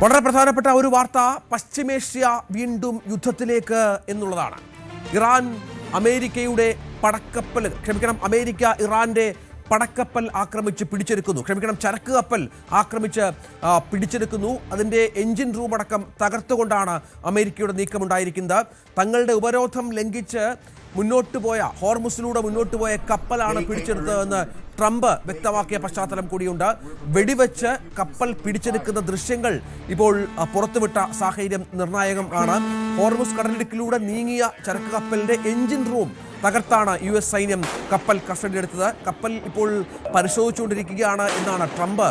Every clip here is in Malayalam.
വളരെ പ്രധാനപ്പെട്ട ഒരു വാർത്ത, പശ്ചിമേഷ്യ വീണ്ടും യുദ്ധത്തിലേക്ക് എന്നുള്ളതാണ്. ഇറാൻ അമേരിക്കയുടെ അമേരിക്ക ഇറാന്റെ പടക്കപ്പൽ ആക്രമിച്ച് പിടിച്ചെടുക്കുന്നു. ചരക്ക് കപ്പൽ ആക്രമിച്ച് പിടിച്ചെടുക്കുന്നു. അതിൻ്റെ എഞ്ചിൻ റൂം അടക്കം തകർത്തുകൊണ്ടാണ് അമേരിക്കയുടെ നീക്കമുണ്ടായിരിക്കുന്നത്. തങ്ങളുടെ ഉപരോധം ലംഘിച്ച് ഹോർമുസിലൂടെ മുന്നോട്ട് പോയ കപ്പലാണ് പിടിച്ചെടുത്തതെന്ന് ട്രംപ് വ്യക്തമാക്കിയ പശ്ചാത്തലം കൂടിയുണ്ട്. വെടിവെച്ച് കപ്പൽ പിടിച്ചെടുക്കുന്ന ദൃശ്യങ്ങൾ ഇപ്പോൾ പുറത്തുവിട്ട സാഹചര്യം നിർണായകമാണ്. ഹോർമുസ് കടലിടുക്കിലൂടെ നീങ്ങിയ ചരക്ക് കപ്പലിന്റെ എഞ്ചിൻ റൂം തകർത്താണ് US സൈന്യം കപ്പൽ കസ്റ്റഡിയിലെടുത്തത്. കപ്പൽ ഇപ്പോൾ പരിശോധിച്ചുകൊണ്ടിരിക്കുകയാണ് എന്നാണ് ട്രംപ്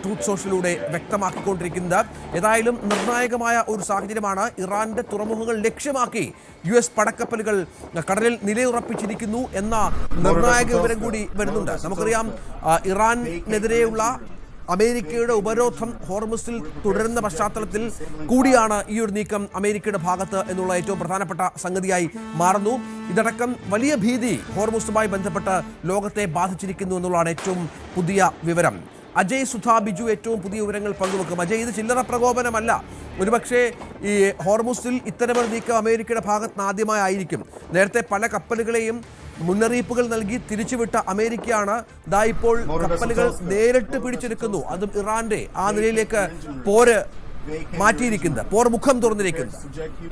ട്രൂത്ത് സോഷ്യലിലൂടെ വ്യക്തമാക്കിക്കൊണ്ടിരിക്കുന്നത്. ഏതായാലും നിർണായകമായ ഒരു സാഹചര്യമാണ്. ഇറാന്റെ തുറമുഖങ്ങൾ ലക്ഷ്യമാക്കി US പടക്കപ്പലുകൾ കടലിൽ നിലയുറപ്പിച്ചിരിക്കുന്നു എന്ന നിർണായക വിവരം കൂടി വരുന്നുണ്ട്. നമുക്കറിയാം, ഇറാനെതിരെയുള്ള അമേരിക്കയുടെ ഉപരോധം ഹോർമുസിൽ തുടരുന്ന പശ്ചാത്തലത്തിൽ കൂടിയാണ് ഈ ഒരു നീക്കം അമേരിക്കയുടെ ഭാഗത്ത് എന്നുള്ള ഏറ്റവും പ്രധാനപ്പെട്ട സംഗതിയായി മാറുന്നു. ഇതടക്കം വലിയ ഭീതി ഹോർമുസുമായി ബന്ധപ്പെട്ട് ലോകത്തെ ബാധിച്ചിരിക്കുന്നു എന്നുള്ളതാണ് ഏറ്റവും പുതിയ വിവരം. അജയ് സുധാ ബിജു ഏറ്റവും പുതിയ വിവരങ്ങൾ പങ്കുവെക്കും. അജയ്, ഇത് ചില്ലറ പ്രകോപനമല്ല. ഒരുപക്ഷെ ഈ ഹോർമുസിൽ ഇത്തരമൊരു നീക്കം അമേരിക്കയുടെ ഭാഗത്ത് നിന്ന് ആദ്യമായിരിക്കും. നേരത്തെ പല കപ്പലുകളെയും മുന്നറിയിപ്പുകൾ നൽകി തിരിച്ചുവിട്ട അമേരിക്കയാണ് ഇപ്പോൾ കപ്പലുകൾ നേരിട്ട് പിടിച്ചെടുക്കുന്നു. അതും ഇറാന്റെ ആ നിലയിലേക്ക് പോർമുഖം തുറന്നിരിക്കുന്നത്.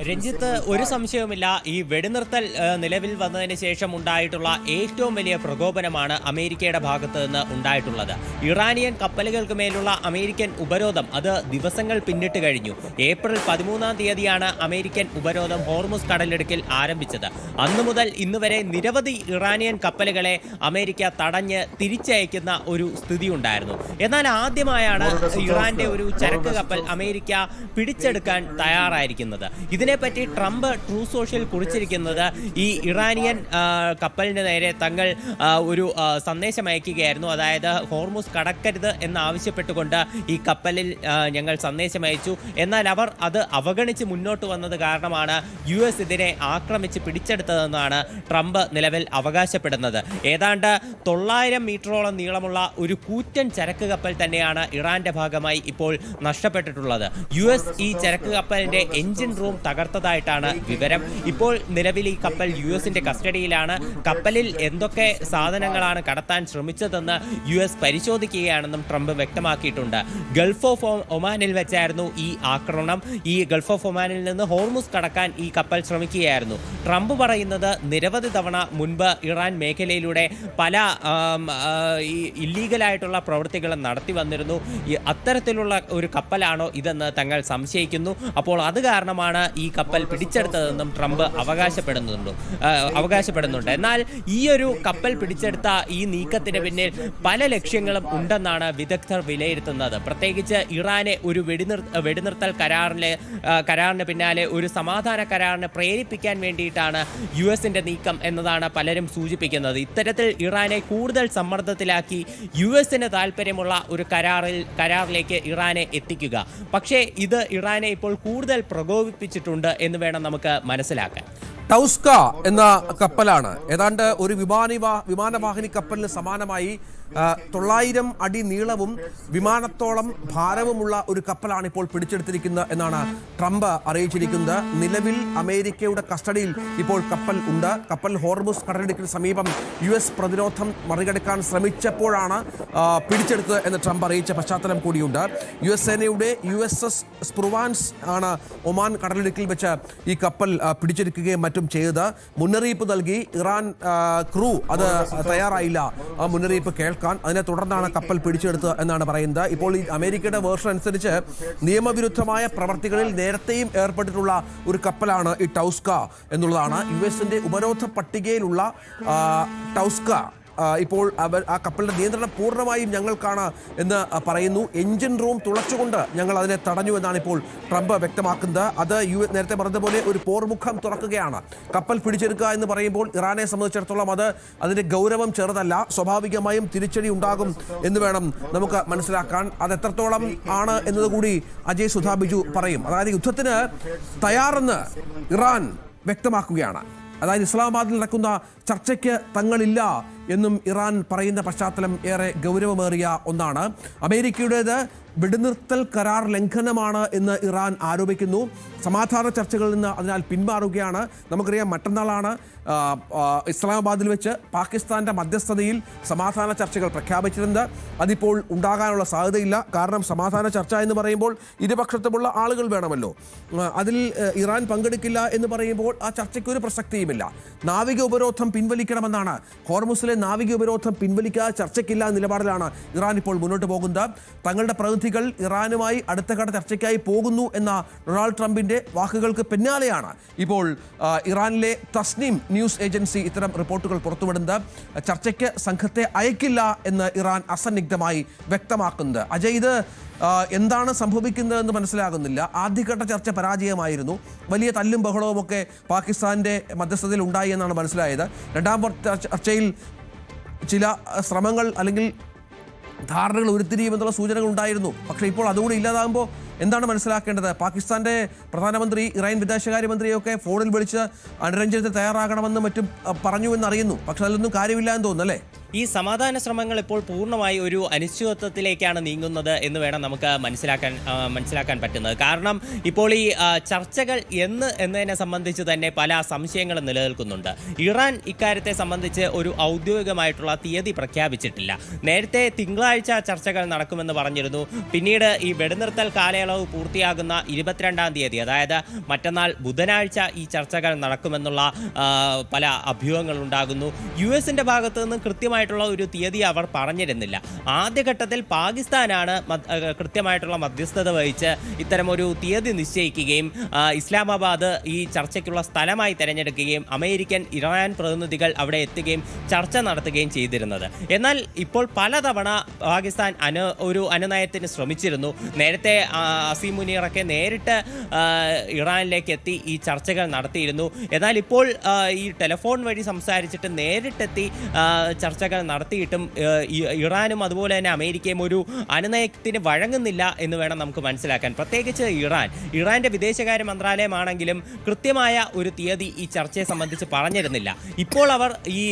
രഞ്ജിത്ത്, ഒരു സംശയവുമില്ല, ഈ വെടിനിർത്തൽ നിലവിൽ വന്നതിന് ശേഷം ഉണ്ടായിട്ടുള്ള ഏറ്റവും വലിയ പ്രകോപനമാണ് അമേരിക്കയുടെ ഭാഗത്ത് നിന്ന് ഉണ്ടായിട്ടുള്ളത്. ഇറാനിയൻ കപ്പലുകൾക്ക് മേലുള്ള അമേരിക്കൻ ഉപരോധം അത് ദിവസങ്ങൾ പിന്നിട്ട് കഴിഞ്ഞു. ഏപ്രിൽ 13-ാം തീയതിയാണ് അമേരിക്കൻ ഉപരോധം ഹോർമുസ് കടലിടുക്കിൽ ആരംഭിച്ചത്. അന്നു മുതൽ ഇന്ന് വരെ നിരവധി ഇറാനിയൻ കപ്പലുകളെ അമേരിക്ക തടഞ്ഞ് തിരിച്ചയക്കുന്ന ഒരു സ്ഥിതി ഉണ്ടായിരുന്നു. എന്നാൽ ആദ്യമായാണ് ഇറാന്റെ ഒരു ചരക്ക് കപ്പൽ അമേരിക്ക പിടിച്ചെടുക്കാൻ തയ്യാറായിരിക്കുന്നത്. ഇതിനെപ്പറ്റി ട്രംപ് ട്രൂത്ത് സോഷ്യൽ കുറിച്ചിരിക്കുന്നത്, ഈ ഇറാനിയൻ കപ്പലിന് നേരെ തങ്ങൾ ഒരു സന്ദേശം അയക്കുകയായിരുന്നു. അതായത് ഹോർമുസ് കടക്കരുത് എന്നാവശ്യപ്പെട്ടുകൊണ്ട് ഈ കപ്പലിൽ ഞങ്ങൾ സന്ദേശം അയച്ചു. എന്നാൽ അവർ അത് അവഗണിച്ച് മുന്നോട്ട് വന്നത് കാരണമാണ് US ഇതിനെ ആക്രമിച്ച് പിടിച്ചെടുത്തതെന്നാണ് ട്രംപ് നിലവിൽ അവകാശപ്പെടുന്നത്. ഏതാണ്ട് 900 മീറ്ററോളം നീളമുള്ള ഒരു കൂറ്റൻ ചരക്ക് കപ്പൽ തന്നെയാണ് ഇറാന്റെ ഭാഗമായി ഇപ്പോൾ നഷ്ടപ്പെട്ടിട്ടുള്ളത്. US ഈ ചരക്ക് കപ്പലിന്റെ എഞ്ചിൻ റൂം തകർത്തതായിട്ടാണ് വിവരം. ഇപ്പോൾ നിലവിൽ ഈ കപ്പൽ US-ന്റെ കസ്റ്റഡിയിലാണ്. കപ്പലിൽ എന്തൊക്കെ സാധനങ്ങളാണ് കടത്താൻ ശ്രമിച്ചതെന്ന് US പരിശോധിക്കുകയാണെന്നും ട്രംപ് വ്യക്തമാക്കിയിട്ടുണ്ട്. ഗൾഫ് ഓഫ് ഒമാനിൽ വെച്ചായിരുന്നു ഈ ആക്രമണം. ഈ ഗൾഫ് ഓഫ് ഒമാനിൽ നിന്ന് ഹോർമുസ് കടക്കാൻ ഈ കപ്പൽ ശ്രമിക്കുകയായിരുന്നു. ട്രംപ് പറയുന്നത്, നിരവധി തവണ മുൻപ് ഇറാൻ മേഖലയിലൂടെ പല ഇല്ലീഗലായിട്ടുള്ള പ്രവൃത്തികളും നടത്തി വന്നിരുന്നു. അത്തരത്തിലുള്ള ഒരു കപ്പലാണോ ഇതെന്ന് തങ്ങൾ സംശയിക്കുന്നു. അപ്പോൾ അത് കാരണമാണ് ഈ കപ്പൽ പിടിച്ചെടുത്തതെന്നും ട്രംപ് അവകാശപ്പെടുന്നുണ്ട്. എന്നാൽ ഈ ഒരു കപ്പൽ പിടിച്ചെടുത്ത ഈ നീക്കത്തിന് പിന്നിൽ പല ലക്ഷ്യങ്ങളും ഉണ്ടെന്നാണ് വിദഗ്ധർ വിലയിരുത്തുന്നത്. പ്രത്യേകിച്ച് ഇറാനെ ഒരു വെടിനിർത്തൽ കരാറിന് പിന്നാലെ ഒരു സമാധാന കരാറിന് പ്രേരിപ്പിക്കാൻ വേണ്ടിയിട്ടാണ് US-ന്റെ നീക്കം എന്നതാണ് പലരും സൂചിപ്പിക്കുന്നത്. ഇത്തരത്തിൽ ഇറാനെ കൂടുതൽ സമ്മർദ്ദത്തിലാക്കി US-ന് താല്പര്യമുള്ള ഒരു കരാറിലേക്ക് ഇറാനെ എത്തിക്കുക. പക്ഷേ ഇത് ഇറാനെ ഇപ്പോൾ കൂടുതൽ പ്രകോപിപ്പിച്ചിട്ടുണ്ട് എന്ന് വേണം നമുക്ക് മനസ്സിലാക്കാൻ. ടൗസ്ക എന്ന കപ്പലാണ് ഏതാണ്ട് ഒരു വിമാനവാഹിനി കപ്പലിന് സമാനമായി 900 അടി നീളവും വിമാനത്തോളം ഭാരവുമുള്ള ഒരു കപ്പലാണ് ഇപ്പോൾ പിടിച്ചെടുത്തിരിക്കുന്നത് എന്നാണ് ട്രംപ് അറിയിച്ചിരിക്കുന്നത്. നിലവിൽ അമേരിക്കയുടെ കസ്റ്റഡിയിൽ ഇപ്പോൾ കപ്പൽ ഉണ്ട്. കപ്പൽ ഹോർമുസ് കടലിടുക്കിന് സമീപം US പ്രതിരോധം മറികടക്കാൻ ശ്രമിച്ചപ്പോഴാണ് പിടിച്ചെടുത്തത് എന്ന് ട്രംപ് അറിയിച്ച പശ്ചാത്തലം കൂടിയുണ്ട്. US സേനയുടെ USS സ്പ്രുവാൻസ് ആണ് ഒമാൻ കടലിടുക്കിൽ വെച്ച് ഈ കപ്പൽ പിടിച്ചെടുക്കുകയും മറ്റും ചെയ്തത്. മുന്നറിയിപ്പ് നൽകി ഇറാൻ ക്രൂ അത് തയ്യാറായില്ല. ആ മുന്നറിയിപ്പ് അതിനെ തുടർന്നാണ് കപ്പൽ പിടിച്ചെടുത്തത് എന്നാണ് പറയുന്നത്. ഇപ്പോൾ ഈ അമേരിക്കയുടെ വേർഷൻ അനുസരിച്ച് നിയമവിരുദ്ധമായ പ്രവർത്തികളിൽ നേരത്തെയും ഏർപ്പെട്ടിട്ടുള്ള ഒരു കപ്പലാണ് ഈ ടൗസ്ക എന്നുള്ളതാണ്. US-ന്റെ ഉപരോധ പട്ടികയിലുള്ള ടൗസ്ക ഇപ്പോൾ ആ കപ്പലിന്റെ നിയന്ത്രണം പൂർണ്ണമായും ഞങ്ങൾക്കാണ് എന്ന് പറയുന്നു. എഞ്ചിൻ റൂം തുളച്ചുകൊണ്ട് ഞങ്ങൾ അതിനെ തടഞ്ഞു എന്നാണ് ഇപ്പോൾ ട്രംപ് വ്യക്തമാക്കുന്നത്. അത് നേരത്തെ പറഞ്ഞതുപോലെ ഒരു പോർമുഖം തുറക്കുകയാണ്. കപ്പൽ പിടിച്ചെടുക്കുക എന്ന് പറയുമ്പോൾ ഇറാനെ സംബന്ധിച്ചിടത്തോളം അതിന്റെ ഗൗരവം ചെറുതല്ല. സ്വാഭാവികമായും തിരിച്ചടി ഉണ്ടാകും എന്ന് വേണം നമുക്ക് മനസ്സിലാക്കാൻ. അത് എത്രത്തോളം ആണ് എന്നതുകൂടി അജയ് സുധാ ബിജു പറയും. അതായത് യുദ്ധത്തിന് തയ്യാറെന്ന് ഇറാൻ വ്യക്തമാക്കുകയാണ്. അതായത് ഇസ്ലാമാബാദിൽ നടക്കുന്ന ചർച്ചയ്ക്ക് തങ്ങളില്ല എന്നും ഇറാൻ പറയുന്ന പശ്ചാത്തലം ഏറെ ഗൗരവമേറിയ ഒന്നാണ്. അമേരിക്കയുടേത് വെടിനിർത്തൽ കരാർ ലംഘനമാണ് എന്ന് ഇറാൻ ആരോപിക്കുന്നു. സമാധാന ചർച്ചകളിൽ നിന്ന് അതിനാൽ പിന്മാറുകയാണ്. നമുക്കറിയാം മറ്റന്നാളാണ് ഇസ്ലാമാബാദിൽ വെച്ച് പാകിസ്ഥാന്റെ മധ്യസ്ഥതയിൽ സമാധാന ചർച്ചകൾ പ്രഖ്യാപിച്ചിരുന്നത്. അതിപ്പോൾ ഉണ്ടാകാനുള്ള സാധ്യതയില്ല. കാരണം സമാധാന ചർച്ച എന്ന് പറയുമ്പോൾ ഇരുപക്ഷത്തുമുള്ള ആളുകൾ വേണമല്ലോ. അതിൽ ഇറാൻ പങ്കെടുക്കില്ല എന്ന് പറയുമ്പോൾ ആ ചർച്ചയ്ക്ക് ഒരു പ്രസക്തിയുമില്ല. നാവിക ഉപരോധം പിൻവലിക്കണമെന്നാണ്. ഹോർമുസിലെ നാവിക ഉപരോധം പിൻവലിക്കാതെ ചർച്ചയ്ക്കില്ല നിലപാടിലാണ് ഇറാൻ ഇപ്പോൾ മുന്നോട്ട് പോകുന്നത്. തങ്ങളുടെ പ്രതിനിധികൾ ഇറാനുമായി അടുത്ത ഘട്ട ചർച്ചയ്ക്കായി പോകുന്നു എന്ന ഡൊണാൾഡ് ട്രംപിന്റെ വാക്കുകൾക്ക് പിന്നാലെയാണ് ഇപ്പോൾ ഇറാനിലെ തസ്നീം ന്യൂസ് ഏജൻസി ഇത്തരം റിപ്പോർട്ടുകൾ പുറത്തുവിടുന്നത്. ചർച്ചയ്ക്ക് സംഘത്തെ അയക്കില്ല എന്ന് ഇറാൻ അസന്നിഗ്ധമായി വ്യക്തമാക്കുന്നത്. അജയ്, ഇത് എന്താണ് സംഭവിക്കുന്നതെന്ന് മനസ്സിലാകുന്നില്ല. ആദ്യഘട്ട ചർച്ച പരാജയമായിരുന്നു. വലിയ തല്ലും ബഹളവും ഒക്കെ പാകിസ്ഥാന്റെ മധ്യസ്ഥതയിൽ ഉണ്ടായി എന്നാണ് മനസ്സിലായത്. രണ്ടാം ചർച്ചയിൽ ചില ശ്രമങ്ങൾ അല്ലെങ്കിൽ ധാരണകൾ ഉരുത്തിരിയുമെന്നുള്ള സൂചനകൾ ഉണ്ടായിരുന്നു. പക്ഷേ ഇപ്പോൾ അതുകൂടി ഇല്ലാതാകുമ്പോൾ എന്താണ് മനസ്സിലാക്കേണ്ടത്? പാകിസ്ഥാന്റെ പ്രധാനമന്ത്രി ഇറാൻ വിദേശകാര്യമന്ത്രിയൊക്കെ ഫോണിൽ വിളിച്ച് അനുരഞ്ജനത്തിന് തയ്യാറാകണമെന്ന് മറ്റും പറഞ്ഞു എന്നറിയുന്നു. പക്ഷെ അതിലൊന്നും കാര്യമില്ല എന്ന് തോന്നുന്നു, അല്ലേ? ഈ സമാധാന ശ്രമങ്ങൾ ഇപ്പോൾ പൂർണ്ണമായി ഒരു അനിശ്ചിതത്വത്തിലേക്കാണ് നീങ്ങുന്നത് എന്ന് വേണം നമുക്ക് മനസ്സിലാക്കാൻ പറ്റുന്നത്. കാരണം ഇപ്പോൾ ഈ ചർച്ചകൾ എന്നതിനെ സംബന്ധിച്ച് തന്നെ പല സംശയങ്ങളും നിലനിൽക്കുന്നുണ്ട്. ഇറാൻ ഇക്കാര്യത്തെ സംബന്ധിച്ച് ഒരു ഔദ്യോഗികമായിട്ടുള്ള തീയതി പ്രഖ്യാപിച്ചിട്ടില്ല. നേരത്തെ തിങ്കളാഴ്ച ചർച്ചകൾ നടക്കുമെന്ന് പറഞ്ഞിരുന്നു. പിന്നീട് ഈ വെടിനിർത്തൽ കാലയളവ് പൂർത്തിയാകുന്ന 22-ാം തീയതി, അതായത് മറ്റന്നാൾ ബുധനാഴ്ച ഈ ചർച്ചകൾ നടക്കുമെന്നുള്ള പല അഭ്യൂഹങ്ങൾ ഉണ്ടാകുന്നു. US-ന്റെ ഭാഗത്തു നിന്ന് കൃത്യമായിട്ടുള്ള ഒരു തീയതി അവർ പറഞ്ഞിരുന്നില്ല. ആദ്യഘട്ടത്തിൽ പാകിസ്ഥാനാണ് കൃത്യമായിട്ടുള്ള മധ്യസ്ഥത വഹിച്ച് ഇത്തരമൊരു തീയതി നിശ്ചയിക്കുകയും ഇസ്ലാമാബാദ് ഈ ചർച്ചയ്ക്കുള്ള സ്ഥലമായി തിരഞ്ഞെടുക്കുകയും അമേരിക്കൻ ഇറാൻ പ്രതിനിധികൾ അവിടെ എത്തുകയും ചർച്ച നടത്തുകയും ചെയ്തിരുന്നത്. എന്നാൽ ഇപ്പോൾ പലതവണ പാകിസ്ഥാൻ ഒരു അനുനയത്തിന് ശ്രമിച്ചിരുന്നു. നേരത്തെ അസീം മുനീറൊക്കെ നേരിട്ട് ഇറാനിലേക്ക് എത്തി ഈ ചർച്ചകൾ നടത്തിയിരുന്നു. എന്നാൽ ഇപ്പോൾ ഈ ടെലിഫോൺ വഴി സംസാരിച്ചിട്ട് നേരിട്ടെത്തി ചർച്ചകൾ നടത്തിയിട്ടും ഇറാനും അതുപോലെ തന്നെ അമേരിക്കയും ഒരു അനുനയത്തിന് വഴങ്ങുന്നില്ല എന്ന് വേണം നമുക്ക് മനസ്സിലാക്കാൻ. പ്രത്യേകിച്ച് ഇറാന്റെ വിദേശകാര്യ മന്ത്രാലയമാണെങ്കിലും കൃത്യമായ ഒരു തീയതി ഈ ചർച്ചയെ സംബന്ധിച്ച് പറഞ്ഞിരുന്നില്ല. ഇപ്പോൾ അവർ ഈ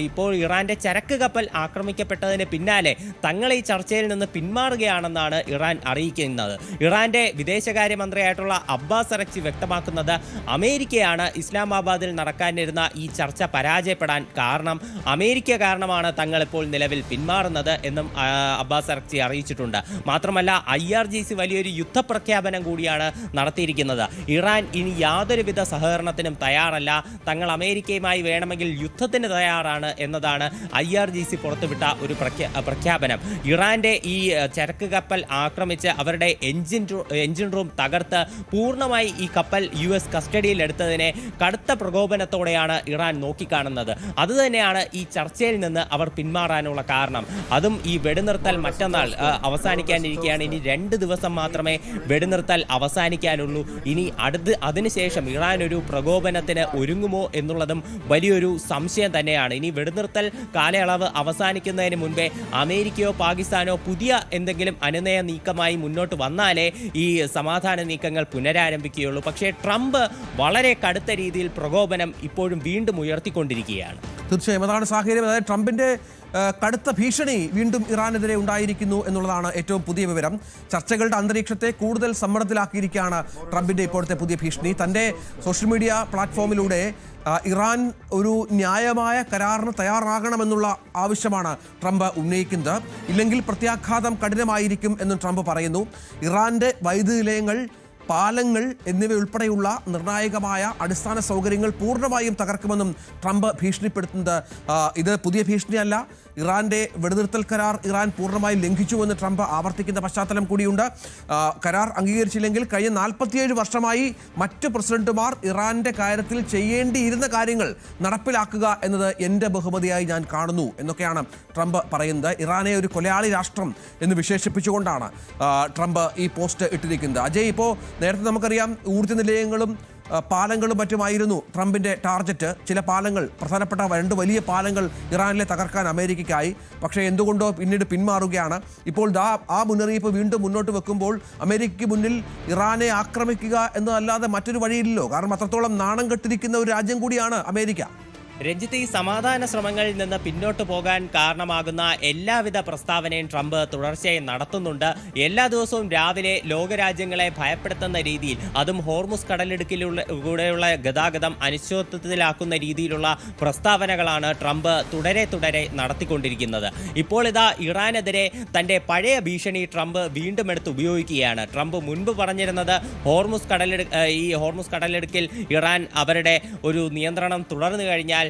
ഇപ്പോൾ ഇറാന്റെ ചരക്ക് കപ്പൽ ആക്രമിക്കപ്പെട്ടതിന് പിന്നാലെ തങ്ങൾ ഈ ചർച്ചയിൽ നിന്ന് പിന്മാറുകയാണെന്നാണ് ഇറാൻ അറിയിക്കുന്നത്. ഇറാന്റെ വിദേശകാര്യമന്ത്രിയായിട്ടുള്ള അബ്ബാസ് അറക്ചി വ്യക്തമാക്കുന്നത് അമേരിക്കയാണ് ഇസ്ലാമാബാദിൽ നടക്കാനിരുന്ന ഈ ചർച്ച പരാജയപ്പെടാൻ കാരണം, അമേരിക്ക കാരണമാണ് തങ്ങളിപ്പോൾ നിലവിൽ പിന്മാറുന്നത് എന്നും അബ്ബാസ് അറക്ചി അറിയിച്ചിട്ടുണ്ട്. മാത്രമല്ല IRGC വലിയൊരു യുദ്ധപ്രഖ്യാപനം കൂടിയാണ് നടത്തിയിരിക്കുന്നത്. ഇറാൻ ഇനി യാതൊരുവിധ സഹകരണത്തിനും തയ്യാറല്ല, തങ്ങൾ അമേരിക്കയുമായി വേണമെങ്കിൽ യുദ്ധത്തിന് തയ്യാറാണ് എന്നതാണ് IRGC പുറത്തുവിട്ട ഒരു പ്രഖ്യാപനം. ഇറാന്റെ ഈ ചരക്ക് കപ്പൽ ആക്രമിച്ച് അവരുടെ എഞ്ചിൻ റൂം തകർത്ത് പൂർണ്ണമായി ഈ കപ്പൽ US കസ്റ്റഡിയിൽ എടുത്തതിനെ കടുത്ത പ്രകോപനത്തോടെയാണ് ഇറാൻ നോക്കിക്കാണുന്നത്. അതുതന്നെയാണ് ഈ ചർച്ചയിൽ നിന്ന് അവർ പിന്മാറാനുള്ള കാരണം. അതും ഈ വെടിനിർത്തൽ മറ്റന്നാൾ അവസാനിക്കാനിരിക്കുകയാണ്. ഇനി 2 ദിവസം മാത്രമേ വെടിനിർത്തൽ അവസാനിക്കാനുള്ളൂ. ഇനി അതിനുശേഷം ഇറാൻ ഒരു പ്രകോപനത്തിന് ഒരുങ്ങുമോ എന്നുള്ളതും വലിയൊരു സംശയം തന്നെയാണ്. ഇനി വെടിനിർത്തൽ കാലയളവ് അവസാനിക്കുന്നതിന് മുൻപേ അമേരിക്കയോ പാകിസ്ഥാനോ പുതിയ എന്തെങ്കിലും അനുനയ നീക്കമായി മുന്നോട്ട് വന്നാലേ ഈ സമാധാന നീക്കങ്ങൾ പുനരാരംഭിക്കുകയുള്ളൂ. പക്ഷേ ട്രംപ് വളരെ കടുത്ത രീതിയിൽ പ്രകോപനം ഇപ്പോഴും വീണ്ടും ഉയർത്തിക്കൊണ്ടിരിക്കുകയാണ്. തീർച്ചയായും അതാണ് സാഹചര്യം. അതായത് ട്രംപിന്റെ കടുത്ത ഭീഷണി വീണ്ടും ഇറാനെതിരെ ഉണ്ടായിരിക്കുന്നു എന്നുള്ളതാണ് ഏറ്റവും പുതിയ വിവരം. ചർച്ചകളുടെ അന്തരീക്ഷത്തെ കൂടുതൽ സമ്മർദ്ദത്തിലാക്കിയിരിക്കുകയാണ് ട്രംപിന്റെ ഇപ്പോഴത്തെ പുതിയ ഭീഷണി. തൻ്റെ സോഷ്യൽ മീഡിയ പ്ലാറ്റ്ഫോമിലൂടെ ഇറാൻ ഒരു ന്യായമായ കരാറിന് തയ്യാറാകണമെന്നുള്ള ആവശ്യമാണ് ട്രംപ് ഉന്നയിക്കുന്നത്. ഇല്ലെങ്കിൽ പ്രത്യാഘാതം കഠിനമായിരിക്കും എന്നും ട്രംപ് പറയുന്നു. ഇറാന്റെ വൈദ്യുതി നിലയങ്ങൾ, പാലങ്ങൾ എന്നിവയുൾപ്പെടെയുള്ള നിർണായകമായ അടിസ്ഥാന സൗകര്യങ്ങൾ പൂർണ്ണമായും തകർക്കുമെന്നും ട്രംപ് ഭീഷണിപ്പെടുത്തുന്നത് ഇത് പുതിയ ഭീഷണിയല്ല. ഇറാന്റെ വെടിനിർത്തൽ കരാർ ഇറാൻ പൂർണ്ണമായും ലംഘിച്ചുവെന്ന് ട്രംപ് ആവർത്തിക്കുന്ന പശ്ചാത്തലം കൂടിയുണ്ട്. കരാർ അംഗീകരിച്ചില്ലെങ്കിൽ കഴിഞ്ഞ 47 വർഷമായി മറ്റ് പ്രസിഡന്റുമാർ ഇറാന്റെ കാര്യത്തിൽ ചെയ്യേണ്ടിയിരുന്ന കാര്യങ്ങൾ നടപ്പിലാക്കുക എന്നത് എൻ്റെ ബഹുമതിയായി ഞാൻ കാണുന്നു എന്നൊക്കെയാണ് ട്രംപ് പറയുന്നത്. ഇറാനെ ഒരു കൊലയാളി രാഷ്ട്രം എന്ന് വിശേഷിപ്പിച്ചുകൊണ്ടാണ് ട്രംപ് ഈ പോസ്റ്റ് ഇട്ടിരിക്കുന്നത്. അജയ്, ഇപ്പോൾ നേരത്തെ നമുക്കറിയാം ഊർജ്ജ നിലയങ്ങളും പാലങ്ങളും മറ്റുമായിരുന്നു ട്രംപിൻ്റെ ടാർഗറ്റ്. ചില പാലങ്ങൾ, പ്രധാനപ്പെട്ട 2 വലിയ പാലങ്ങൾ ഇറാനിലെ തകർക്കാൻ അമേരിക്കയ്ക്കായി. പക്ഷേ എന്തുകൊണ്ടോ പിന്നീട് പിന്മാറുകയാണ്. ഇപ്പോൾ ആ മുന്നറിയിപ്പ് വീണ്ടും മുന്നോട്ട് വെക്കുമ്പോൾ അമേരിക്കയ്ക്ക് മുന്നിൽ ഇറാനെ ആക്രമിക്കുക എന്നതല്ലാതെ മറ്റൊരു വഴിയില്ലല്ലോ. കാരണം അത്രത്തോളം നാണം കെട്ടിരിക്കുന്ന ഒരു രാജ്യം കൂടിയാണ് അമേരിക്ക. രഞ്ജിത്ത്, ഈ സമാധാന ശ്രമങ്ങളിൽ നിന്ന് പിന്നോട്ട് പോകാൻ കാരണമാകുന്ന എല്ലാവിധ പ്രസ്താവനയും ട്രംപ് തുടർച്ചയായി നടത്തുന്നുണ്ട്. എല്ലാ ദിവസവും രാവിലെ ലോകരാജ്യങ്ങളെ ഭയപ്പെടുത്തുന്ന രീതിയിൽ, അതും ഹോർമുസ് കടലിടുക്കിലൂടെയുള്ള ഗതാഗതം അനിശ്ചിതത്വത്തിലാക്കുന്ന രീതിയിലുള്ള പ്രസ്താവനകളാണ് ട്രംപ് തുടരെ നടത്തിക്കൊണ്ടിരിക്കുന്നത്. ഇപ്പോൾ ഇതാ ഇറാനെതിരെ തൻ്റെ പഴയ ഭീഷണി ട്രംപ് വീണ്ടും എടുത്ത് ഉപയോഗിക്കുകയാണ്. ട്രംപ് മുൻപ് പറഞ്ഞിരുന്നത് ഈ ഹോർമുസ് കടലിടുക്കിൽ ഇറാൻ അവരുടെ ഒരു നിയന്ത്രണം തുടർന്നു കഴിഞ്ഞാൽ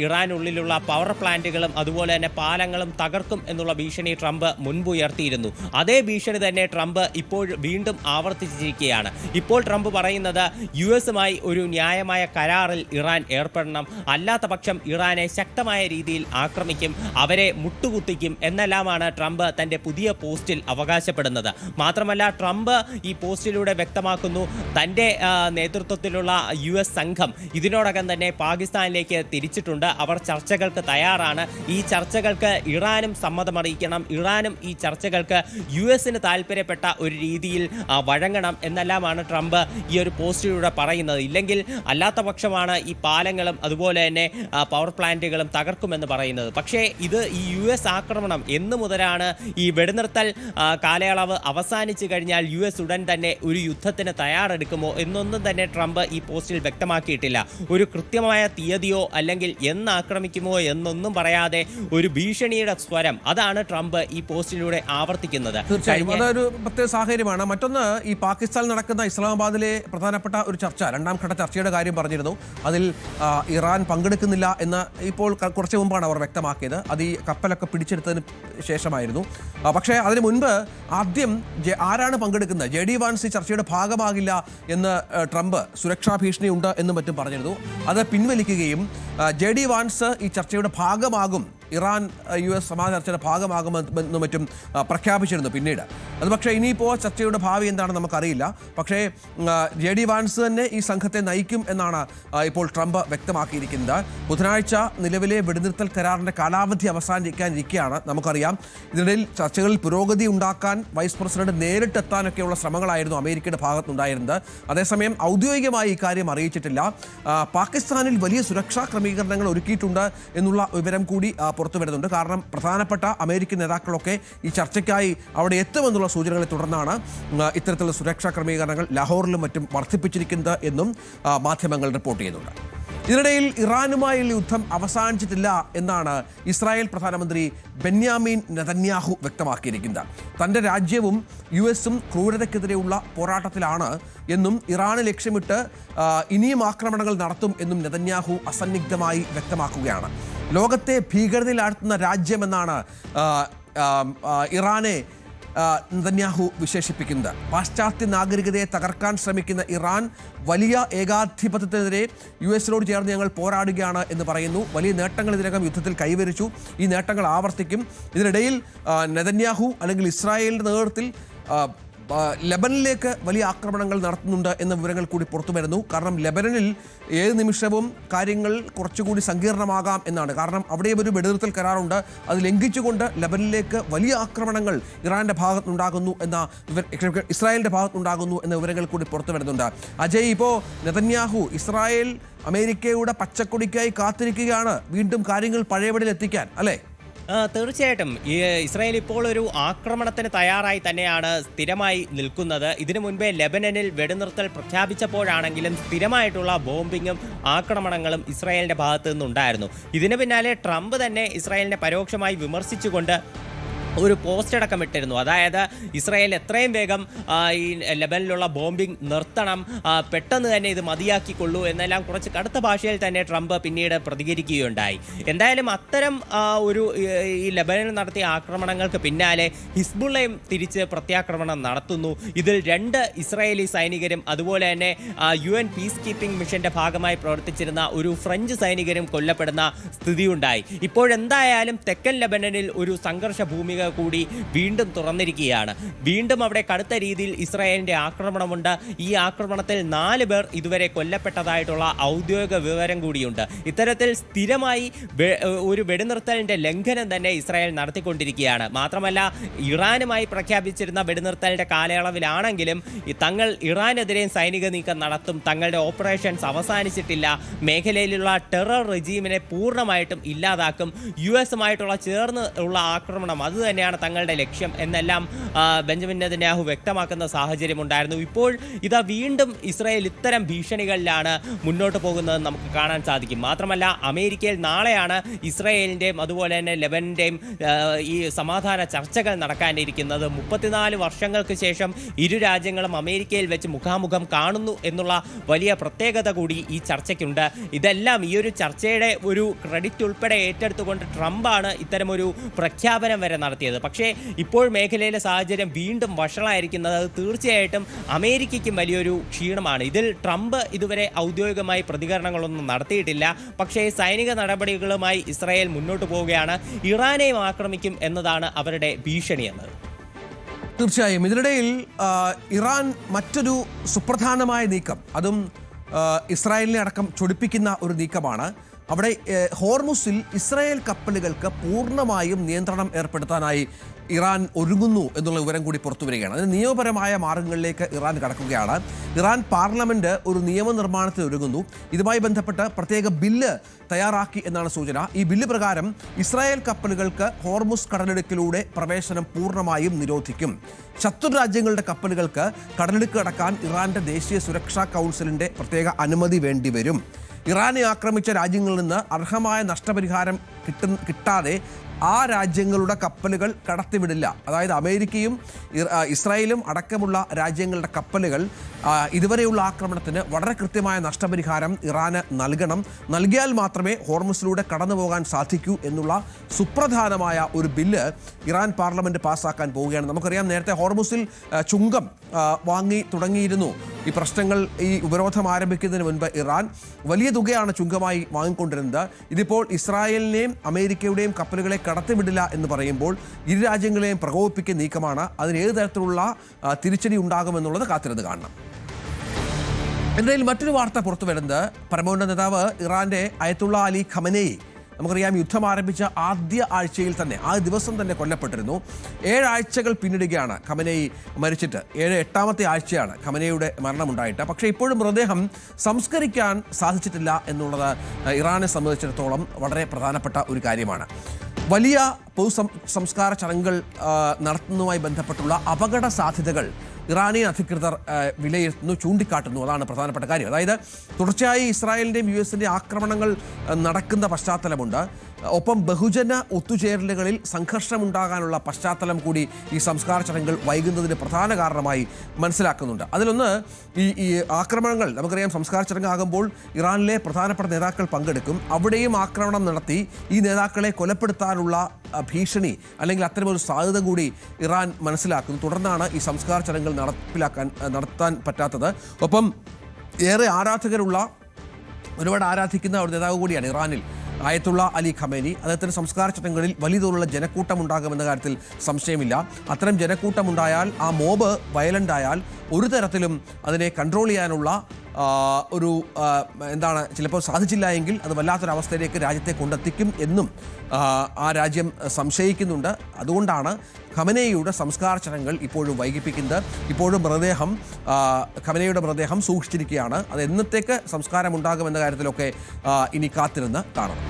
ഇറാനുള്ളിലുള്ള പവർ പ്ലാന്റുകളും അതുപോലെ തന്നെ പാലങ്ങളും തകർക്കും എന്നുള്ള ഭീഷണി ട്രംപ് മുൻപ് ഉയർത്തിയിരുന്നു. അതേ ഭീഷണി തന്നെ ട്രംപ് ഇപ്പോൾ വീണ്ടും ആവർത്തിച്ചിരിക്കുകയാണ്. ഇപ്പോൾ ട്രംപ് പറയുന്നത് US-മായി ഒരു ന്യായമായ കരാറിൽ ഇറാൻ ഏർപ്പെടണം, അല്ലാത്ത പക്ഷം ഇറാനെ ശക്തമായ രീതിയിൽ ആക്രമിക്കും, അവരെ മുട്ടുകുത്തിക്കും എന്നെല്ലാമാണ് ട്രംപ് തൻ്റെ പുതിയ പോസ്റ്റിൽ അവകാശപ്പെടുന്നത്. മാത്രമല്ല ട്രംപ് ഈ പോസ്റ്റിലൂടെ വ്യക്തമാക്കുന്നു, തൻ്റെ നേതൃത്വത്തിലുള്ള US സംഘം ഇതിനോടകം തന്നെ പാകിസ്ഥാനിലേക്ക് തിരിച്ചിട്ടുണ്ട്. അവർ ചർച്ചകൾക്ക് തയ്യാറാണ്. ഈ ചർച്ചകൾക്ക് ഇറാനും സമ്മതമറിയിക്കണം, ഇറാനും ഈ ചർച്ചകൾക്ക് US-ന് താല്പര്യപ്പെട്ട ഒരു രീതിയിൽ വഴങ്ങണം എന്നെല്ലാമാണ് ട്രംപ് ഈ ഒരു പോസ്റ്റിലൂടെ പറയുന്നത്. ഇല്ലെങ്കിൽ അല്ലാത്ത പക്ഷമാണ് ഈ പാലങ്ങളും അതുപോലെ തന്നെ പവർ പ്ലാന്റുകളും തകർക്കുമെന്ന് പറയുന്നത്. പക്ഷേ ഇത് ഈ US ആക്രമണം എന്ന് മുതലാണ് ഈ വെടിനിർത്തൽ കാലയളവ് അവസാനിച്ചു കഴിഞ്ഞാൽ US ഉടൻ തന്നെ ഒരു യുദ്ധത്തിന് തയ്യാറെടുക്കുമോ എന്നൊന്നും തന്നെ ട്രംപ് ഈ പോസ്റ്റിൽ വ്യക്തമാക്കിയിട്ടില്ല. ഒരു കൃത്യമായ തീയതിയോ അല്ലെങ്കിൽ എന്ന് ആക്രമിക്കുമോ എന്നൊന്നും പറയാതെ ഒരു ഭീഷണിയുടെ സ്വരം, അതാണ് ട്രംപ് ഈ പോസ്റ്റിലൂടെ ആവർത്തിക്കുന്നത്. തീർച്ചയായും അതൊരു പ്രത്യേക സാഹചര്യമാണ്. മറ്റൊന്ന്, ഈ പാകിസ്ഥാൻ നടക്കുന്ന ഇസ്ലാമാബാദിലെ പ്രധാനപ്പെട്ട ഒരു ചർച്ച, 2ാം ഘട്ട ചർച്ചയുടെ കാര്യം പറഞ്ഞിരുന്നു. അതിൽ ഇറാൻ പങ്കെടുക്കുന്നില്ല എന്ന് ഇപ്പോൾ കുറച്ച് മുമ്പാണ് അവർ വ്യക്തമാക്കിയത്. അത് ഈ കപ്പലൊക്കെ പിടിച്ചെടുത്തതിന് ശേഷമായിരുന്നു. പക്ഷേ അതിന് മുൻപ് ആദ്യം ആരാണ് പങ്കെടുക്കുന്നത്, JD വാൻസ് ഈ ചർച്ചയുടെ ഭാഗമാകില്ല എന്ന് ട്രംപ് സുരക്ഷാ ഭീഷണി ഉണ്ട് എന്നും മറ്റും പറഞ്ഞിരുന്നു. അത് പിൻവലിക്കുകയും JD വാൻസ് ഈ ചർച്ചയുടെ ഭാഗമാകും, ഇറാൻ US സമാധാന ചർച്ചയുടെ ഭാഗമാകുമെന്നും മറ്റും പ്രഖ്യാപിച്ചിരുന്നു പിന്നീട്. അത് പക്ഷേ ഇനിയിപ്പോൾ ചർച്ചയുടെ ഭാവി എന്താണെന്ന് നമുക്കറിയില്ല. പക്ഷേ JD വാൻസ് തന്നെ ഈ സംഘത്തെ നയിക്കും എന്നാണ് ഇപ്പോൾ ട്രംപ് വ്യക്തമാക്കിയിരിക്കുന്നത്. ബുധനാഴ്ച നിലവിലെ വെടിനിർത്തൽ കരാറിൻ്റെ കാലാവധി അവസാനിക്കാനിരിക്കുകയാണ്. നമുക്കറിയാം ഇതിനിടയിൽ ചർച്ചകളിൽ പുരോഗതി ഉണ്ടാക്കാൻ വൈസ് പ്രസിഡന്റ് നേരിട്ടെത്താനൊക്കെയുള്ള ശ്രമങ്ങളായിരുന്നു അമേരിക്കയുടെ ഭാഗത്തുനിന്നുണ്ടായിരുന്നത്. അതേസമയം ഔദ്യോഗികമായി ഇക്കാര്യം അറിയിച്ചിട്ടില്ല. പാകിസ്ഥാനിൽ വലിയ സുരക്ഷാ ക്രമീകരണങ്ങൾ ഒരുക്കിയിട്ടുണ്ട് എന്നുള്ള വിവരം കൂടി പുറത്തു വരുന്നുണ്ട്. കാരണം പ്രധാനപ്പെട്ട അമേരിക്കൻ നേതാക്കളൊക്കെ ഈ ചർച്ചയ്ക്കായി അവിടെ എത്തുമെന്നുള്ള സൂചനകളെ തുടർന്നാണ് ഇത്തരത്തിലുള്ള സുരക്ഷാ ക്രമീകരണങ്ങൾ ലാഹോറിലും മറ്റും വർദ്ധിപ്പിച്ചിരിക്കുന്നത് എന്നും മാധ്യമങ്ങൾ റിപ്പോർട്ട് ചെയ്യുന്നുണ്ട്. ഇതിനിടയിൽ ഇറാനുമായുള്ള യുദ്ധം അവസാനിച്ചിട്ടില്ല എന്നാണ് ഇസ്രായേൽ പ്രധാനമന്ത്രി ബെന്യാമിൻ നെതന്യാഹു വ്യക്തമാക്കിയിരിക്കുന്നത്. തൻ്റെ രാജ്യവും US-ഉം ക്രൂരതയ്ക്കെതിരെയുള്ള പോരാട്ടത്തിലാണ് എന്നും ഇറാന് ലക്ഷ്യമിട്ട് ഇനിയും ആക്രമണങ്ങൾ നടത്തും എന്നും നെതന്യാഹു അസന്നിഗ്ധമായി വ്യക്തമാക്കുകയാണ്. ലോകത്തെ ഭീകരതയിലാഴ്ത്തുന്ന രാജ്യമെന്നാണ് ഇറാനെ നെതന്യാഹു വിശേഷിപ്പിക്കുന്നത്. പാശ്ചാത്യ നാഗരികതയെ തകർക്കാൻ ശ്രമിക്കുന്ന ഇറാൻ വലിയ ഏകാധിപത്യത്തിനെതിരെ US-നോട് ചേർന്ന് ഞങ്ങൾ പോരാടുകയാണ് എന്ന് പറയുന്നു. വലിയ നേട്ടങ്ങൾ ഇതിനകം യുദ്ധത്തിൽ കൈവരിച്ചു, ഈ നേട്ടങ്ങൾ ആവർത്തിക്കും. ഇതിനിടയിൽ നെതന്യാഹു അല്ലെങ്കിൽ ഇസ്രായേലിൻ്റെ നേതൃത്വത്തിൽ ലെബനനിലേക്ക് വലിയ ആക്രമണങ്ങൾ നടത്തുന്നുണ്ട് എന്ന വിവരങ്ങൾ കൂടി പുറത്തു വരുന്നു. കാരണം ലെബനനിൽ ഏത് നിമിഷവും കാര്യങ്ങൾ കുറച്ചുകൂടി സങ്കീർണമാകാം എന്നാണ്. കാരണം അവിടെ ഒരു വെടിനിർത്തൽ കരാറുണ്ട്, അത് ലംഘിച്ചുകൊണ്ട് ലെബനനിലേക്ക് വലിയ ആക്രമണങ്ങൾ ഇറാൻ്റെ ഭാഗത്തുനിന്നുണ്ടാകുന്നു ഇസ്രായേലിൻ്റെ ഭാഗത്തുനിന്നുണ്ടാകുന്നു എന്ന വിവരങ്ങൾ കൂടി പുറത്തു വരുന്നുണ്ട്. അജയ്, ഇപ്പോൾ നെതന്യാഹു ഇസ്രായേൽ അമേരിക്കയുടെ പച്ചക്കൊടിക്കായി കാത്തിരിക്കുകയാണ് വീണ്ടും കാര്യങ്ങൾ പഴയപടിയിൽ എത്തിക്കാൻ, അല്ലേ? തീർച്ചയായിട്ടും ഇസ്രായേൽ ഇപ്പോൾ ഒരു ആക്രമണത്തിന് തയ്യാറായി തന്നെയാണ് സ്ഥിരമായി നിൽക്കുന്നത്. ഇതിനു മുൻപേ ലെബനനിൽ വെടിനിർത്തൽ പ്രഖ്യാപിച്ചപ്പോഴാണെങ്കിലും സ്ഥിരമായിട്ടുള്ള ബോംബിങ്ങും ആക്രമണങ്ങളും ഇസ്രായേലിന്റെ ഭാഗത്തു നിന്നുണ്ടായിരുന്നു. ഇതിന് പിന്നാലെ ട്രംപ് തന്നെ ഇസ്രായേലിനെ പരോക്ഷമായി വിമർശിച്ചുകൊണ്ട് ഒരു പോസ്റ്റ് അടക്കം ഇട്ടിരുന്നു. അതായത് ഇസ്രായേൽ എത്രയും വേഗം ഈ ലെബനിലുള്ള ബോംബിംഗ് നിർത്തണം, പെട്ടെന്ന് തന്നെ ഇത് മതിയാക്കിക്കൊള്ളൂ എന്നെല്ലാം കുറച്ച് കടുത്ത ഭാഷയിൽ തന്നെ ട്രംപ് പിന്നീട് പ്രതികരിക്കുകയുണ്ടായി. എന്തായാലും അത്തരം ഒരു ഈ ലെബനിൽ നടത്തിയ ആക്രമണങ്ങൾക്ക് പിന്നാലെ ഹിസ്ബുള്ളയും തിരിച്ച് പ്രത്യാക്രമണം നടത്തുന്നു. ഇതിൽ 2 ഇസ്രായേലി സൈനികരും അതുപോലെ തന്നെ UN പീസ് കീപ്പിംഗ് മിഷന്റെ ഭാഗമായി പ്രവർത്തിച്ചിരുന്ന ഒരു ഫ്രഞ്ച് സൈനികരും കൊല്ലപ്പെടുന്ന സ്ഥിതിയുണ്ടായി. ഇപ്പോഴെന്തായാലും തെക്കൻ ലെബനനിൽ ഒരു സംഘർഷ ഭൂമിക കപ്പലുകൾ കൂടി വീണ്ടും തുറന്നിരിക്കുകയാണ്. വീണ്ടും അവിടെ കടുത്ത രീതിയിൽ ഇസ്രായേലിൻ്റെ ആക്രമണമുണ്ട്. ഈ ആക്രമണത്തിൽ 4 പേർ ഇതുവരെ കൊല്ലപ്പെട്ടതായിട്ടുള്ള ഔദ്യോഗിക വിവരം കൂടിയുണ്ട്. ഇത്തരത്തിൽ സ്ഥിരമായി ഒരു വെടിനിർത്തലിൻ്റെ ലംഘനം തന്നെ ഇസ്രായേൽ നടത്തിക്കൊണ്ടിരിക്കുകയാണ്. മാത്രമല്ല, ഇറാനുമായി പ്രഖ്യാപിച്ചിരുന്ന വെടിനിർത്തലിൻ്റെ കാലയളവിലാണെങ്കിലും തങ്ങൾ ഇറാനെതിരെയും സൈനിക നീക്കം നടത്തും, തങ്ങളുടെ ഓപ്പറേഷൻസ് അവസാനിച്ചിട്ടില്ല, മേഖലയിലുള്ള ടെറർ റെജീമിനെ പൂർണ്ണമായിട്ടും ഇല്ലാതാക്കും, US-ഉമായിട്ടുള്ള ചേർന്ന് ഉള്ള ആക്രമണം അതുതന്നെയാണ് തങ്ങളുടെ ലക്ഷ്യം എന്നെല്ലാം ബെഞ്ചമിൻ നെതന്യാഹു വ്യക്തമാക്കുന്ന സാഹചര്യമുണ്ടായിരുന്നു. ഇപ്പോൾ ഇതാ വീണ്ടും ഇസ്രായേൽ ഇത്തരം ഭീഷണികളിലാണ് മുന്നോട്ട് പോകുന്നത് നമുക്ക് കാണാൻ സാധിക്കും. മാത്രമല്ല, അമേരിക്കയിൽ നാളെയാണ് ഇസ്രായേലിൻ്റെയും അതുപോലെ തന്നെ ലെബനൻ്റെയും ഈ സമാധാന ചർച്ചകൾ നടക്കാനിരിക്കുന്നത്. 34 വർഷങ്ങൾക്ക് ശേഷം ഇരു രാജ്യങ്ങളും അമേരിക്കയിൽ വെച്ച് മുഖാമുഖം കാണുന്നു എന്നുള്ള വലിയ പ്രത്യേകത കൂടി ഈ ചർച്ചയ്ക്കുണ്ട്. ഇതെല്ലാം ഈ ഒരു ചർച്ചയുടെ ഒരു ക്രെഡിറ്റ് ഉൾപ്പെടെ ഏറ്റെടുത്തുകൊണ്ട് ട്രംപാണ് ഇത്തരമൊരു പ്രഖ്യാപനം വരെ നടത്തിയത്. പക്ഷേ ഇപ്പോൾ മേഖലയിലെ സാഹചര്യം വീണ്ടും വഷളായിരിക്കുന്നത് തീർച്ചയായിട്ടും അമേരിക്കയ്ക്കും വലിയൊരു ക്ഷീണമാണ്. ഇതിൽ ട്രംപ് ഇതുവരെ ഔദ്യോഗികമായി പ്രതികരണങ്ങളൊന്നും നടത്തിയിട്ടില്ല. പക്ഷേ സൈനിക നടപടികളുമായി ഇസ്രായേൽ മുന്നോട്ട് പോവുകയാണ്. ഇറാനെയും ആക്രമിക്കും എന്നതാണ് അവരുടെ ഭീഷണി എന്നത്. തീർച്ചയായും ഇതിനിടയിൽ ഇറാൻ മറ്റൊരു സുപ്രധാനമായ നീക്കം, അതും ഇസ്രായേലിനെ അടക്കം ചൊടിപ്പിക്കുന്ന ഒരു നീക്കമാണ്. അവിടെ ഹോർമുസിൽ ഇസ്രായേൽ കപ്പലുകൾക്ക് പൂർണ്ണമായും നിയന്ത്രണം ഏർപ്പെടുത്താനായി ഇറാൻ ഒരുങ്ങുന്നു എന്നുള്ള വിവരം കൂടി പുറത്തു വരികയാണ്. അതിന് നിയമപരമായ മാർഗങ്ങളിലേക്ക് ഇറാൻ കടക്കുകയാണ്. ഇറാൻ പാർലമെന്റ് ഒരു നിയമനിർമ്മാണത്തിന് ഒരുങ്ങുന്നു. ഇതുമായി ബന്ധപ്പെട്ട് പ്രത്യേക ബില്ല് തയ്യാറാക്കി എന്നാണ് സൂചന. ഈ ബില്ല് പ്രകാരം ഇസ്രായേൽ കപ്പലുകൾക്ക് ഹോർമുസ് കടലിടുക്കിലൂടെ പ്രവേശനം പൂർണ്ണമായും നിരോധിക്കും. ശത്രു രാജ്യങ്ങളുടെ കപ്പലുകൾക്ക് കടലിടുക്ക് കടക്കാൻ ഇറാന്റെ ദേശീയ സുരക്ഷാ കൗൺസിലിന്റെ പ്രത്യേക അനുമതി വേണ്ടിവരും. ഇറാനെ ആക്രമിച്ച രാജ്യങ്ങളിൽ നിന്ന് അർഹമായ നഷ്ടപരിഹാരം കിട്ടാതെ ആ രാജ്യങ്ങളുടെ കപ്പലുകൾ കടത്തിവിടില്ല. അതായത് അമേരിക്കയും ഇസ്രായേലും അടക്കമുള്ള രാജ്യങ്ങളുടെ കപ്പലുകൾ ഇതുവരെയുള്ള ആക്രമണത്തിന് വളരെ കൃത്യമായ നഷ്ടപരിഹാരം ഇറാന് നൽകണം. നൽകിയാൽ മാത്രമേ ഹോർമുസിലൂടെ കടന്നു പോകാൻ സാധിക്കൂ എന്നുള്ള സുപ്രധാനമായ ഒരു ബില്ല് ഇറാൻ പാർലമെന്റ് പാസ്സാക്കാൻ പോവുകയാണ്. നമുക്കറിയാം, നേരത്തെ ഹോർമുസിൽ ചുങ്കം വാങ്ങി തുടങ്ങിയിരുന്നു. ഈ പ്രശ്നങ്ങൾ, ഈ ഉപരോധം ആരംഭിക്കുന്നതിന് മുൻപ് ഇറാൻ വലിയ തുകയാണ് ചുങ്കമായി വാങ്ങിക്കൊണ്ടിരുന്നത്. ഇതിപ്പോൾ ഇസ്രായേലിനെയും അമേരിക്കയുടെയും കപ്പലുകളെ കടത്തിവിടില്ല എന്ന് പറയുമ്പോൾ ഇരു രാജ്യങ്ങളെയും പ്രകോപിപ്പിക്കുന്ന നീക്കമാണ്. അതിന് ഏത് തരത്തിലുള്ള തിരിച്ചടി ഉണ്ടാകുമെന്നുള്ളത് കാത്തിരുന്ന് കാണണം. ഇതിനിടയിൽ മറ്റൊരു വാർത്ത പുറത്തു വരുന്നത്, പരമോന്നത നേതാവ് ഇറാന്റെ അയത്തുള്ള അലി ഖമനേയി, നമുക്കറിയാം യുദ്ധം ആരംഭിച്ച ആദ്യ ആഴ്ചയിൽ തന്നെ, ആ ദിവസം തന്നെ കൊല്ലപ്പെട്ടിരുന്നു. 7 ആഴ്ചകൾ പിന്നിടുകയാണ് ഖമനേയി മരിച്ചിട്ട്. 8ാമത്തെ ആഴ്ചയാണ് ഖമനേയിയുടെ മരണമുണ്ടായിട്ട്. പക്ഷേ ഇപ്പോഴും മൃതദേഹം സംസ്കരിക്കാൻ സാധിച്ചിട്ടില്ല എന്നുള്ളത് ഇറാനെ സംബന്ധിച്ചിടത്തോളം വളരെ പ്രധാനപ്പെട്ട ഒരു കാര്യമാണ്. വലിയ സംസ്കാര ചടങ്ങുകൾ നടത്തുന്നതുമായി ബന്ധപ്പെട്ടുള്ള അപകട സാധ്യതകൾ ഇറാനിയൻ അധികൃതർ വിലയിരുത്തുന്നു, ചൂണ്ടിക്കാട്ടുന്നു. അതാണ് പ്രധാനപ്പെട്ട കാര്യം. അതായത് തുടർച്ചയായി ഇസ്രായേലിൻ്റെയും US-ൻ്റെയും ആക്രമണങ്ങൾ നടക്കുന്ന പശ്ചാത്തലമുണ്ട്. ഒപ്പം ബഹുജന ഒത്തുചേരലുകളിൽ സംഘർഷമുണ്ടാകാനുള്ള പശ്ചാത്തലം കൂടി ഈ സംസ്കാര ചടങ്ങുകൾ വൈകുന്നതിന് പ്രധാന കാരണമായി മനസ്സിലാക്കുന്നുണ്ട്. അതിലൊന്ന് ഈ ആക്രമണങ്ങൾ, നമുക്കറിയാം സംസ്കാര ചടങ്ങാകുമ്പോൾ ഇറാനിലെ പ്രധാനപ്പെട്ട നേതാക്കൾ പങ്കെടുക്കും. അവിടെയും ആക്രമണം നടത്തി ഈ നേതാക്കളെ കൊലപ്പെടുത്താനുള്ള ഭീഷണി അല്ലെങ്കിൽ അത്തരമൊരു സാധ്യത കൂടി ഇറാൻ മനസ്സിലാക്കുന്നു. തുടർന്നാണ് ഈ സംസ്കാര ചടങ്ങുകൾ നടത്താൻ പറ്റാത്തത്. ഒപ്പം ഏറെ ആരാധകരുള്ള, ഒരുപാട് ആരാധിക്കുന്ന ഒരു നേതാവ് കൂടിയാണ് ഇറാനിൽ ആയത്തുള്ള അലി ഖമേനി. അദ്ദേഹത്തിൻ്റെ സംസ്കാര ചടങ്ങുകളിൽ വലിയ തോതിലുള്ള ജനക്കൂട്ടം ഉണ്ടാകുമെന്ന കാര്യത്തിൽ സംശയമില്ല. അത്തരം ജനക്കൂട്ടമുണ്ടായാൽ, ആ മോബ് വയലൻ്റ് ആയാൽ ഒരു തരത്തിലും അതിനെ കൺട്രോൾ ചെയ്യാനുള്ള ചിലപ്പോൾ സാധിച്ചില്ല എങ്കിൽ അത് വല്ലാത്തൊരവസ്ഥയിലേക്ക് രാജ്യത്തെ കൊണ്ടെത്തിക്കും എന്നും ആ രാജ്യം സംശയിക്കുന്നുണ്ട്. അതുകൊണ്ടാണ് ഖമനേയിയുടെ സംസ്കാര ചടങ്ങുകൾ ഇപ്പോഴും വൈകിപ്പിക്കുന്നത്. ഇപ്പോഴും ഖമനേയിയുടെ മൃതദേഹം സൂക്ഷിച്ചിരിക്കുകയാണ്. അത് എന്നത്തേക്ക് സംസ്കാരം ഉണ്ടാകുമെന്ന കാര്യത്തിലൊക്കെ ഇനി കാത്തിരുന്ന് കാണണം.